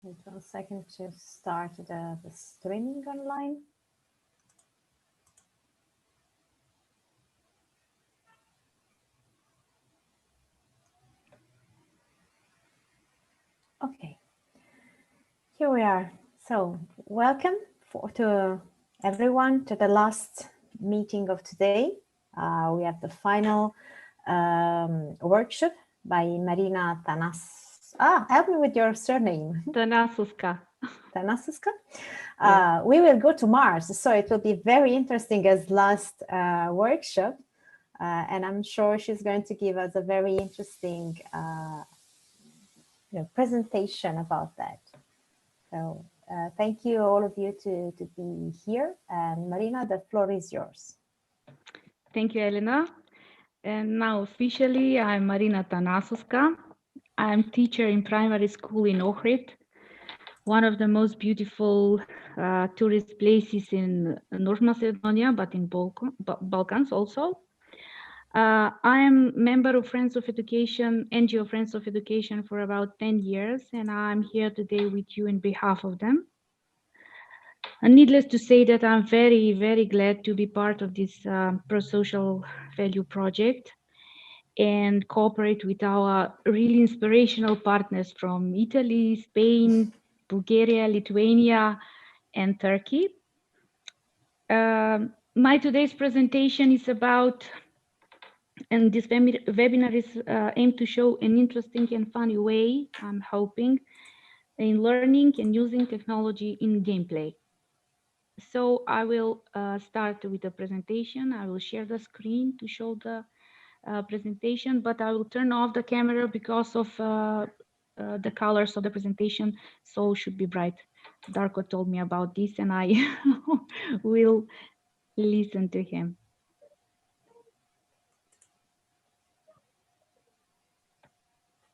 Wait 1 second to start the streaming online. Okay, here we are. So welcome to everyone to the last meeting of today. We have the final workshop by Marina help me with your surname. Tanasoska. Tanasoska. Yeah. We will go to Mars, so it will be very interesting as last workshop. And I'm sure she's going to give us a very interesting presentation about that. So thank you all of you to be here. And Marina, the floor is yours. Thank you, Elena. And now officially, I'm Marina Tanasoska. I'm teacher in primary school in Ohrid, one of the most beautiful tourist places in North Macedonia, but in Balkans also. I'm member of Friends of Education, NGO Friends of Education for about 10 years, and I'm here today with you on behalf of them. And needless to say that I'm very, very glad to be part of this pro-social value project and cooperate with our really inspirational partners from Italy, Spain, Bulgaria, Lithuania, and Turkey. My today's presentation is about, and this webinar is aimed to show an interesting and funny way, I'm hoping, in learning and using technology in gameplay. So I will start with the presentation. I will share the screen to show the presentation, but I will turn off the camera because of the colors of the presentation, so it should be bright. Darko told me about this and I will listen to him.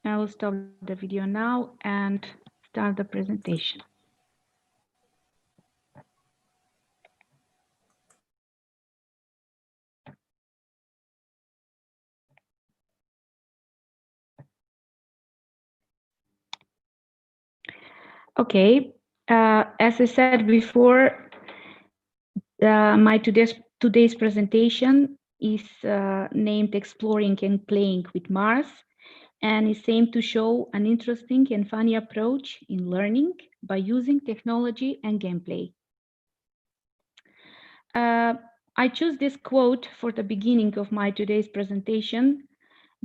I will stop the video now and start the presentation. Okay, as I said before, my today's presentation is named Exploring and Playing with Mars, and is aimed to show an interesting and funny approach in learning by using technology and gameplay. I choose this quote for the beginning of my today's presentation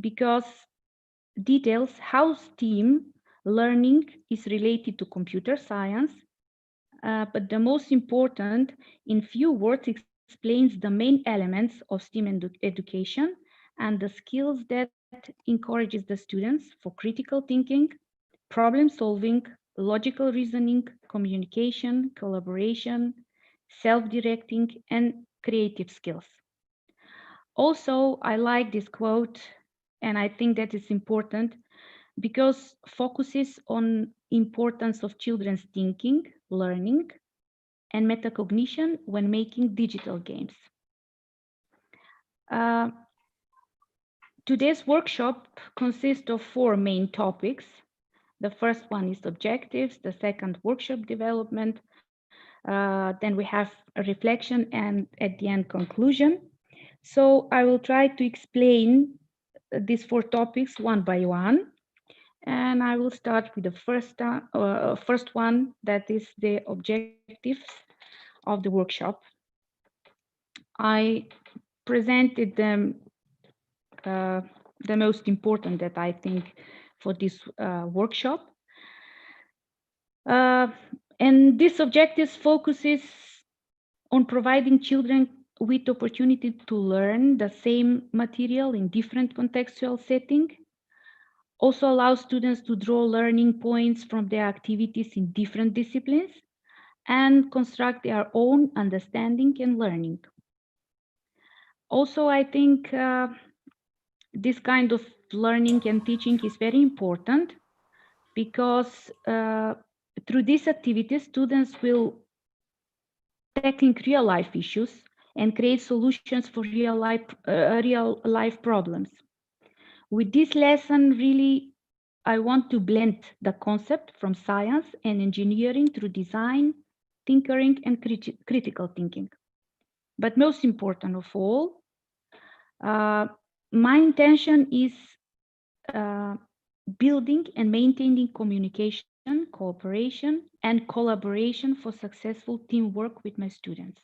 because details how STEAM learning is related to computer science, but the most important, in few words, explains the main elements of STEAM education and the skills that encourages the students for critical thinking, problem solving, logical reasoning, communication, collaboration, self-directing, and creative skills. Also, I like this quote, and I think that it's important because focuses on importance of children's thinking, learning, and metacognition when making digital games. Today's workshop consists of 4 main topics. The first one is objectives, the second workshop development, then we have a reflection and at the end conclusion. So I will try to explain these 4 topics one by one. And I will start with the first one, that is the objectives of the workshop. I presented them the most important that I think for this workshop. And this objective focuses on providing children with opportunity to learn the same material in different contextual setting. Also allows students to draw learning points from their activities in different disciplines and construct their own understanding and learning. Also, I think this kind of learning and teaching is very important because through these activities, students will tackle real life issues and create solutions for real life problems. With this lesson, really I want to blend the concept from science and engineering through design, tinkering, and critical thinking. But most important of all, my intention is building and maintaining communication, cooperation, and collaboration for successful teamwork with my students.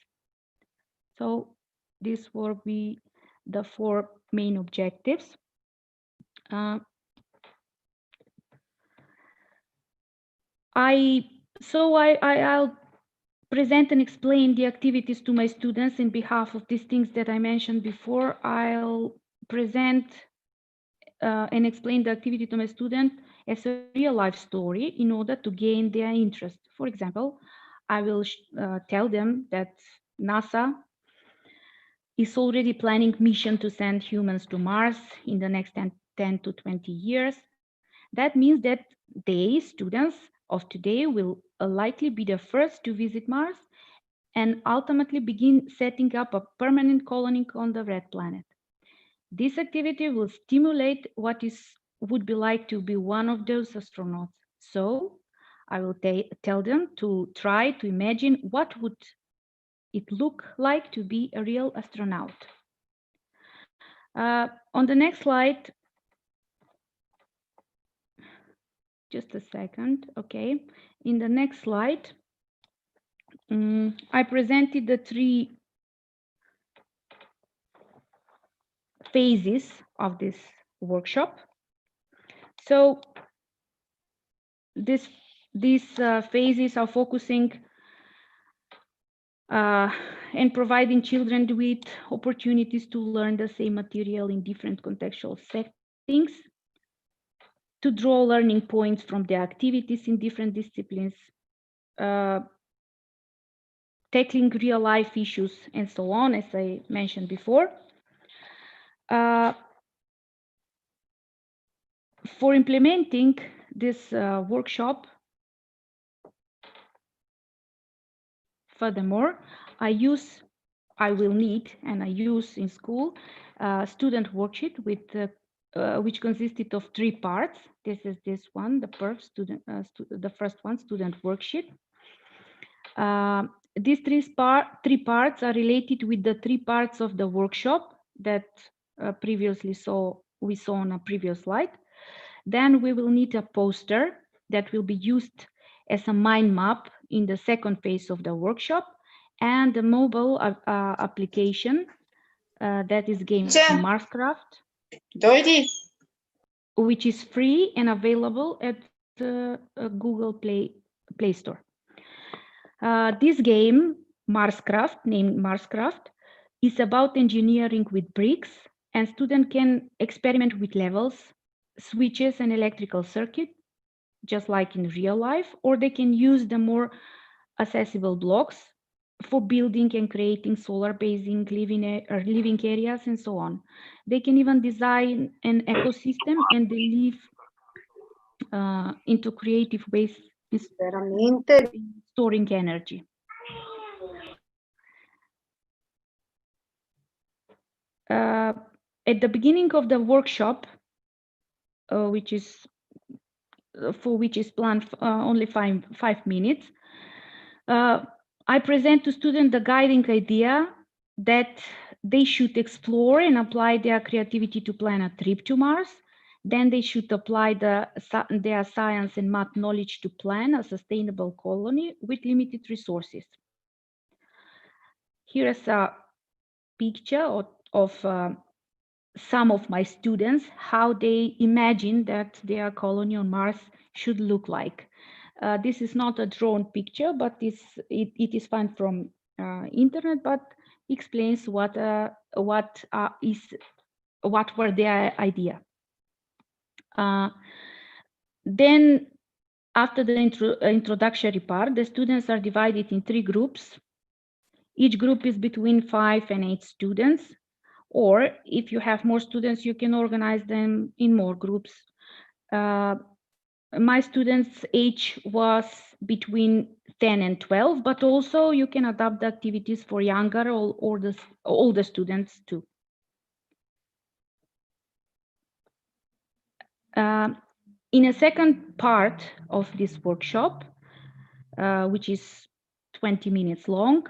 So these will be the 4 main objectives. I'll present and explain the activities to my students in behalf of these things that I mentioned before. I'll present and explain the activity to my student as a real life story in order to gain their interest. For example, I will tell them that NASA is already planning mission to send humans to Mars in the next 10 to 20 years. That means that they, students of today, will likely be the first to visit Mars and ultimately begin setting up a permanent colony on the red planet. This activity will stimulate what would be like to be one of those astronauts. So I will tell them to try to imagine what would it look like to be a real astronaut. On the next slide, just a second, okay. In the next slide, I presented the 3 phases of this workshop. So these phases are focusing and providing children with opportunities to learn the same material in different contextual settings, to draw learning points from the activities in different disciplines, tackling real life issues, and so on, as I mentioned before. For implementing this workshop, furthermore, I will need and I use in school student worksheet with which consisted of 3 parts. This is this one, the first one, student worksheet. These 3 parts are related with the 3 parts of the workshop that we saw on a previous slide. Then we will need a poster that will be used as a mind map in the second phase of the workshop, and a mobile application that is game Marscraft, which is free and available at Google Play Store. This game, Marscraft, named Marscraft, is about engineering with bricks, and students can experiment with levels, switches, and electrical circuit, just like in real life, or they can use the more accessible blocks for building and creating solar-based living areas and so on. They can even design an ecosystem and they live into creative ways in storing energy. At the beginning of the workshop, which is planned only 5 minutes, I present to students the guiding idea that they should explore and apply their creativity to plan a trip to Mars. Then they should apply their science and math knowledge to plan a sustainable colony with limited resources. Here is a picture of some of my students, how they imagine that their colony on Mars should look like. This is not a drawn picture, but it is found from internet, but explains what were their idea. Then after the introductory part, the students are divided in 3 groups. Each group is between 5 and 8 students. Or if you have more students, you can organize them in more groups. My students' age was between 10 and 12, but also you can adapt the activities for younger or older students too. In a second part of this workshop, which is 20 minutes long,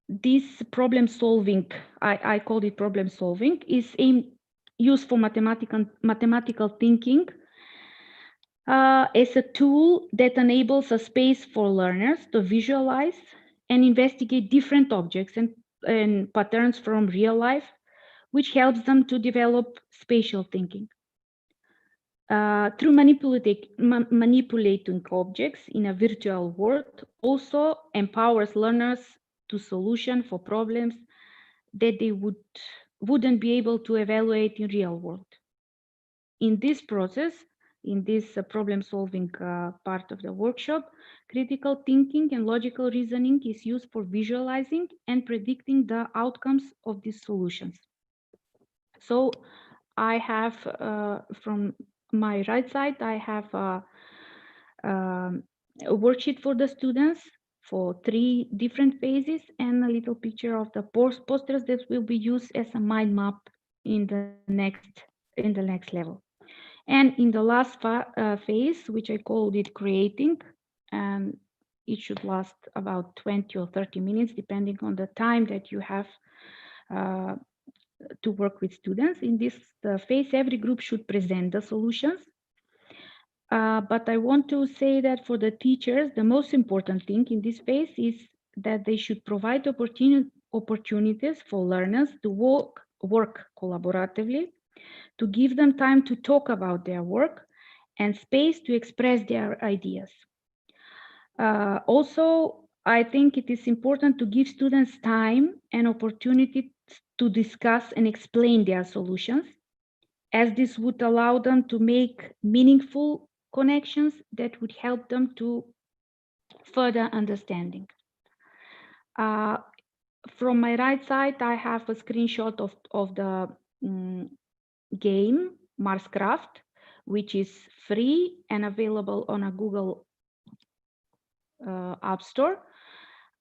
this problem solving, I called it problem solving, is used for mathematical thinking as a tool that enables a space for learners to visualize and investigate different objects and patterns from real life, which helps them to develop spatial thinking. Through manipulating objects in a virtual world also empowers learners to solution for problems that they wouldn't be able to evaluate in real world. In this process, in this problem-solving part of the workshop, critical thinking and logical reasoning is used for visualizing and predicting the outcomes of these solutions. So I have, from my right side, I have a worksheet for the students for 3 different phases and a little picture of the posters that will be used as a mind map in the next level. And in the last phase, which I called it creating, and it should last about 20 or 30 minutes, depending on the time that you have to work with students. In this phase, every group should present the solutions. But I want to say that for the teachers, the most important thing in this phase is that they should provide opportunities for learners to work collaboratively, to give them time to talk about their work and space to express their ideas. Also, I think it is important to give students time and opportunity to discuss and explain their solutions, as this would allow them to make meaningful connections that would help them to further understanding. From my right side, I have a screenshot of the game Marscraft, which is free and available on a Google App Store.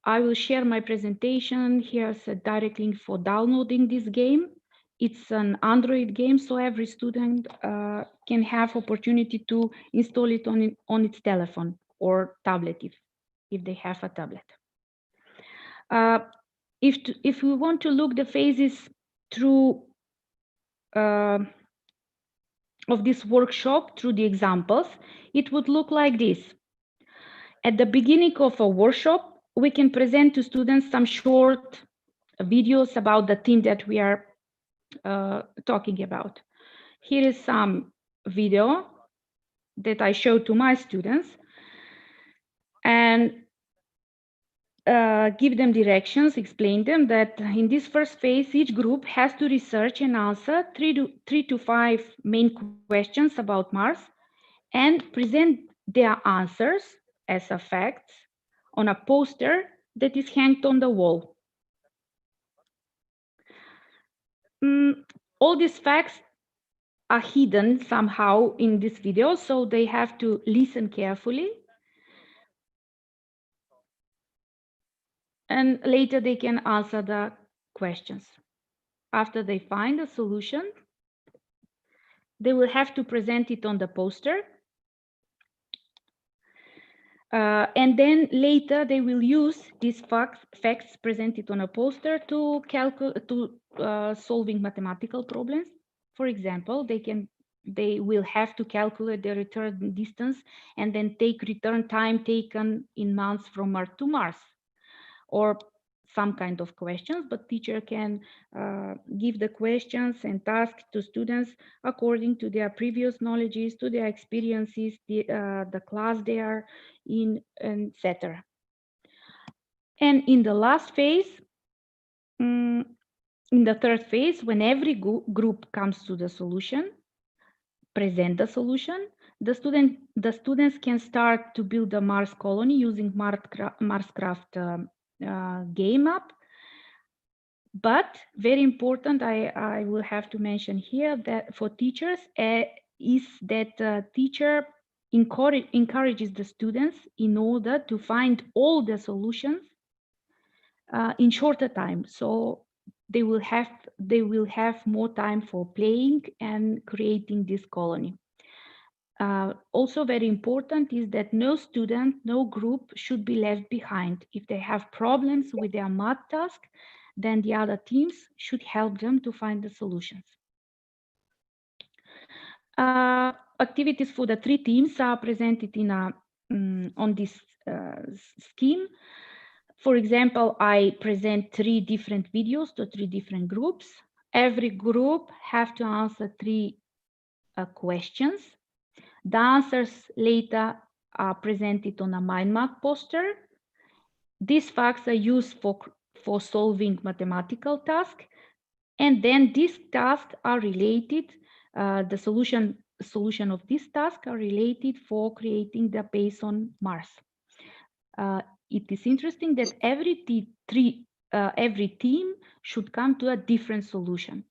I will share my presentation. Here's a direct link for downloading this game. It's an Android game, so every student can have opportunity to install it on its telephone or tablet if they have a tablet. If we want to look the phases through of this workshop through the examples, it would look like this. At the beginning of a workshop, we can present to students some short videos about the theme that we are talking about. Here is some video that I show to my students and give them directions, explain them that in this first phase, each group has to research and answer 3 to 5 main questions about Mars and present their answers as a fact on a poster that is hanged on the wall. All these facts are hidden somehow in this video, so they have to listen carefully. And later they can answer the questions. After they find a solution, they will have to present it on the poster. And then later they will use these facts presented on a poster to solving mathematical problems. For example, they will have to calculate the return distance and then take return time taken in months from Earth to Mars, or some kind of questions, but teacher can give the questions and tasks to students according to their previous knowledges, to their experiences, the class they are in, etc. And in the last phase, in the third phase, when every group comes to the solution, present the solution, the students can start to build a Mars colony using Marscraft game app. But very important, I will have to mention here that for teachers is that teacher encourages the students in order to find all the solutions in shorter time. So they will have more time for playing and creating this colony. Also very important is that no student, no group should be left behind. If they have problems with their math task, then the other teams should help them to find the solutions. Activities for the three teams are presented in on this scheme. For example, I present 3 different videos to 3 different groups. Every group have to answer 3 questions. The answers later are presented on a mind map poster. These facts are used for solving mathematical tasks, and then these tasks are related. The solution of this task are related for creating the base on Mars. It is interesting that every team should come to a different solution.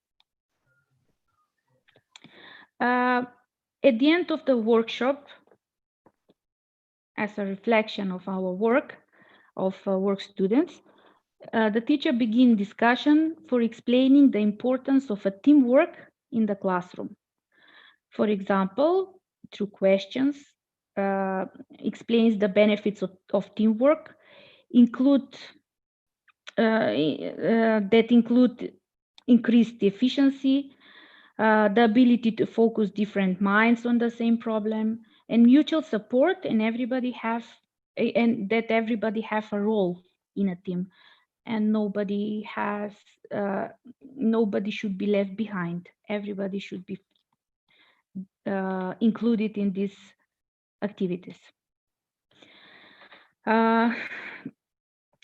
At the end of the workshop, as a reflection of our work, work students, the teacher begins discussion for explaining the importance of a teamwork in the classroom. For example, through questions, explains the benefits of teamwork, that include increased efficiency, the ability to focus different minds on the same problem, and mutual support, and that everybody have a role in a team, and nobody should be left behind. Everybody should be included in these activities.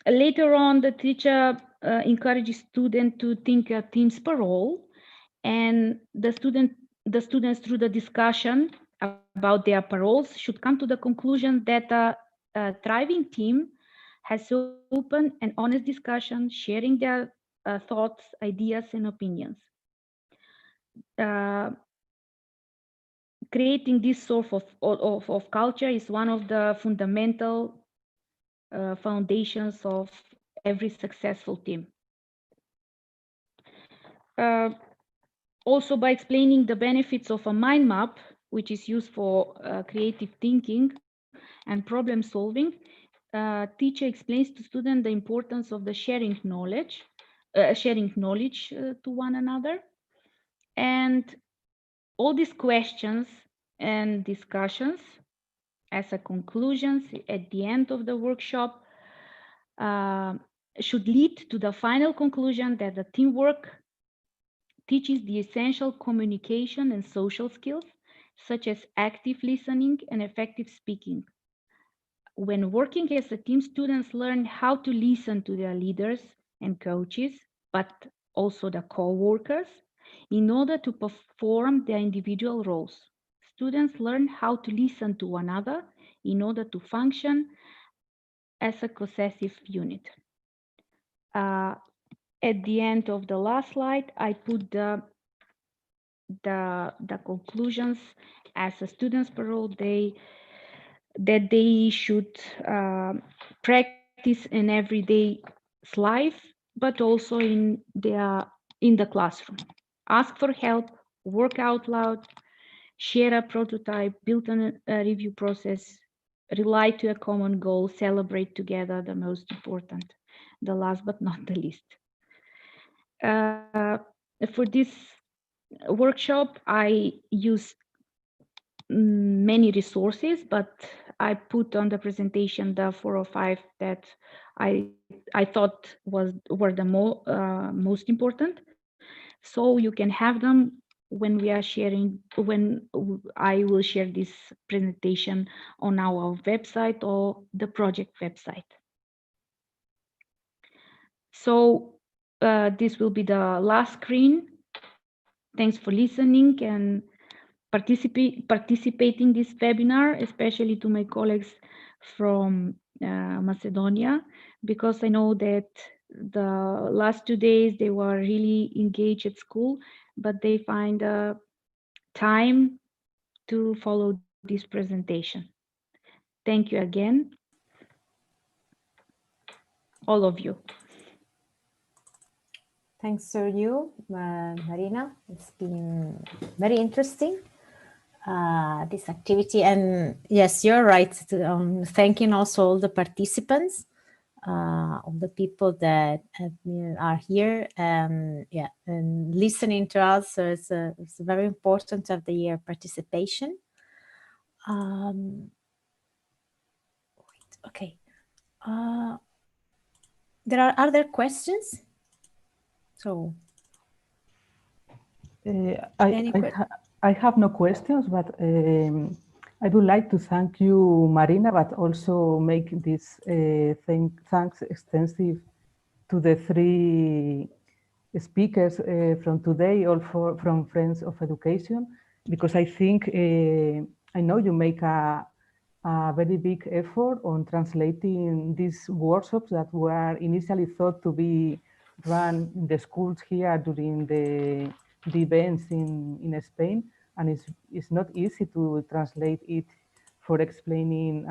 Later on, the teacher encourages students to think teams per role, and the students through the discussion about their paroles should come to the conclusion that a thriving team has open and honest discussion, sharing their thoughts, ideas, and opinions. Creating this sort of culture is one of the fundamental foundations of every successful team. Also, by explaining the benefits of a mind map, which is used for creative thinking and problem solving, teacher explains to students the importance of the sharing knowledge to one another. And all these questions and discussions as a conclusions at the end of the workshop should lead to the final conclusion that the teamwork teaches the essential communication and social skills, such as active listening and effective speaking. When working as a team, students learn how to listen to their leaders and coaches, but also the co-workers, in order to perform their individual roles. Students learn how to listen to one another in order to function as a cohesive unit. At the end of the last slide, I put the conclusions as a student's parole that they should practice in everyday life, but also in the classroom. Ask for help, work out loud, share a prototype, build a review process, rely to a common goal, celebrate together, the most important, the last but not the least. For this workshop, I use many resources, but I put on the presentation the 4 or 5 that I thought were the most important. So you can have them when I will share this presentation on our website or the project website. So this will be the last screen. Thanks for listening and participating this webinar, especially to my colleagues from Macedonia, because I know that the last 2 days they were really engaged at school, but they find time to follow this presentation. Thank you again, all of you. Thanks to you, Marina. It's been very interesting, this activity. And yes, you're right. Thanking also all the participants, all the people that are here, and listening to us. So it's very important to have their participation. Okay. There are other questions. So I have no questions, but I would like to thank you, Marina, but also make this thanks extensive to the three speakers from today, all from Friends of Education, because I think, I know you make a very big effort on translating these workshops that were initially thought to be run in the schools here during the events in Spain, and it's not easy to translate it for explaining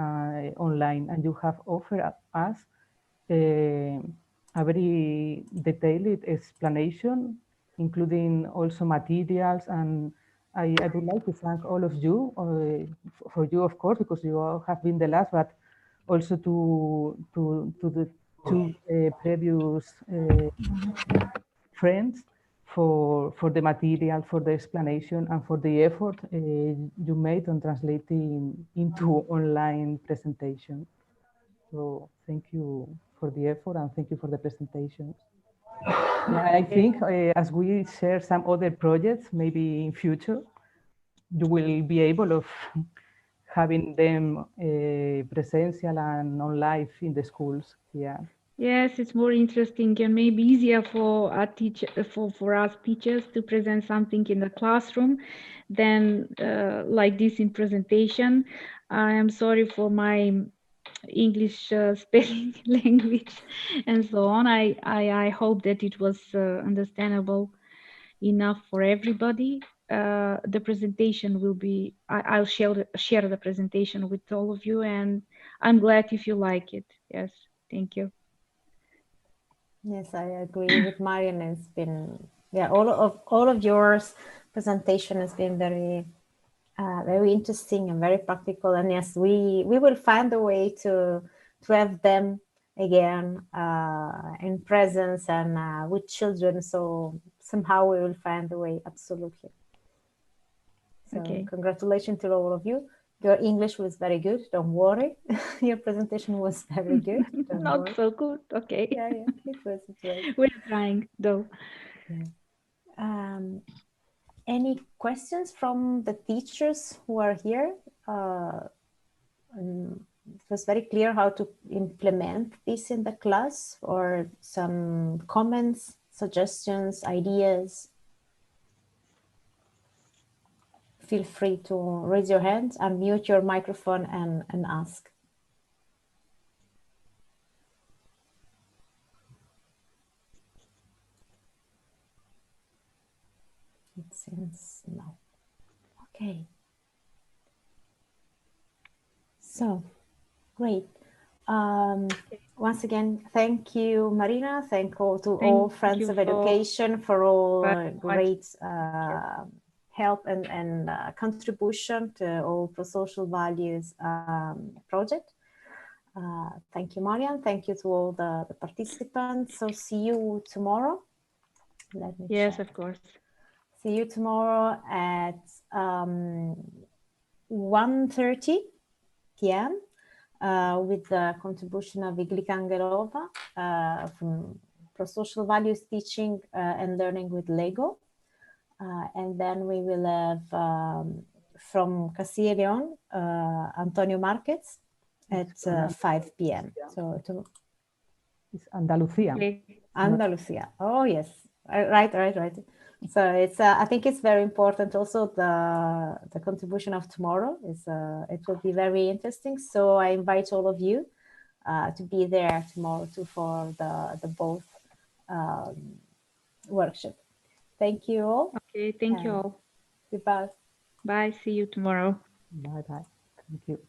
online, and you have offered us a very detailed explanation, including also materials. And I would like to thank all of you, for you, of course, because you all have been the last, but also to the two previous friends for the material, for the explanation, and for the effort you made on translating into online presentation. So thank you for the effort, and thank you for the presentations. I think as we share some other projects, maybe in future, you will be able of having them presential and on live in the schools. Yeah. Yes, it's more interesting and maybe easier for our for us teachers to present something in the classroom than like this in presentation. I am sorry for my English spelling language and so on. I hope that it was understandable enough for everybody. The presentation will be, I'll share the presentation with all of you, and I'm glad if you like it. Yes, thank you. Yes, I agree with Marian. It's been, all of yours presentation has been very very interesting and very practical. And yes, we will find a way to have them again in presence and with children. So somehow we will find a way. Absolutely. So Okay. Congratulations to all of you. Your English was very good. Don't worry. Your presentation was very good. Not worry. so good. Okay. Yeah, it was. We're trying though. Yeah. Any questions from the teachers who are here? It was very clear how to implement this in the class, or some comments, suggestions, ideas. Feel free to raise your hand, unmute your microphone and ask. It seems no. Okay. So, great. Once again, thank you, Marina. Thank all Friends of Education for all great help and contribution to all pro-social values project. Thank you, Marian. Thank you to all the participants. So see you tomorrow. Let me check. Of course. See you tomorrow at 1:30 p.m. With the contribution of Iglika Angelova from Pro-Social Values Teaching and Learning with Lego. And then we will have from Castilla y León, Antonio Marquez at 5 p.m. So it's Andalusia. Okay. Andalusia. Oh, yes. Right. So it's I think it's very important also the contribution of tomorrow is it will be very interesting. So I invite all of you to be there tomorrow too for the both workshop. Thank you all. Okay, thank you all. Goodbye. Bye, see you tomorrow. Bye. Thank you.